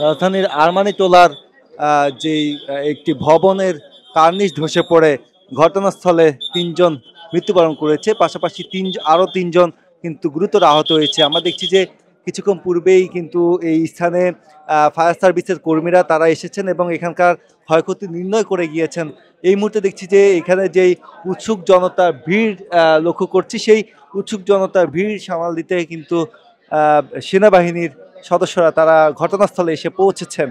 রাজধানীর আরমানিটোলার যেই একটি ভবনের কার্নিশ ধসে পড়ে ঘটনাস্থলে ৩ জন মৃত্যুবরণ করেছে, পাশাপাশি আরও ৩ জন কিন্তু গুরুতর আহত হয়েছে। আমরা দেখছি যে কিছুক্ষণ পূর্বেই কিন্তু এই স্থানে ফায়ার সার্ভিসের কর্মীরা তারা এসেছেন এবং এখানকার ক্ষয়ক্ষতি নির্ণয় করে গিয়েছেন। এই মুহূর্তে দেখছি যে এখানে যেই উৎসুক জনতার ভিড় লক্ষ্য করছি, সেই উৎসুক জনতার ভিড় সামাল দিতে কিন্তু সেনাবাহিনীর সদস্যরা তারা ঘটনাস্থলে এসে পৌঁছেছেন।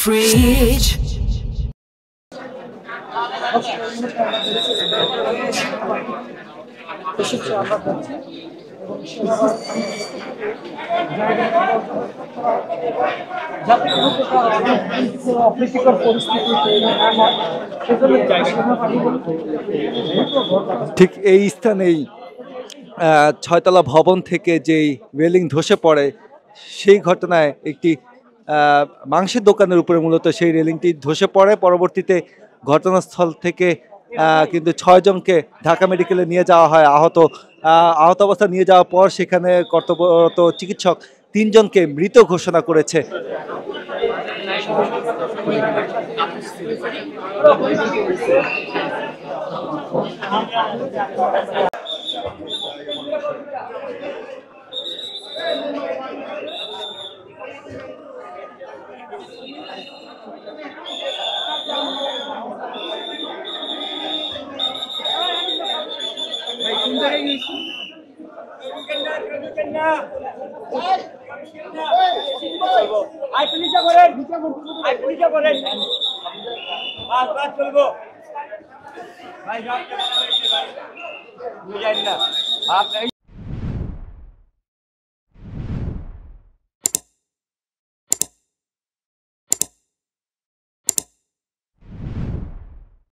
Fridge. ঠিক এই স্থানেই 6তলা ভবন থেকে যেই রেলিং ধসে পড়ে, সেই ঘটনায় একটি মাংসের দোকানের উপরে মূলত সেই রেলিংটি ধসে পড়ে। পরবর্তীতে ঘটনাস্থল থেকে কিন্তু 6 জনকে ঢাকা মেডিকেলে নিয়ে যাওয়া হয়। আহত অবস্থা নিয়ে যাওয়ার পর সেখানে কর্তব্যরত চিকিৎসক 3 জনকে মৃত ঘোষণা করেছে।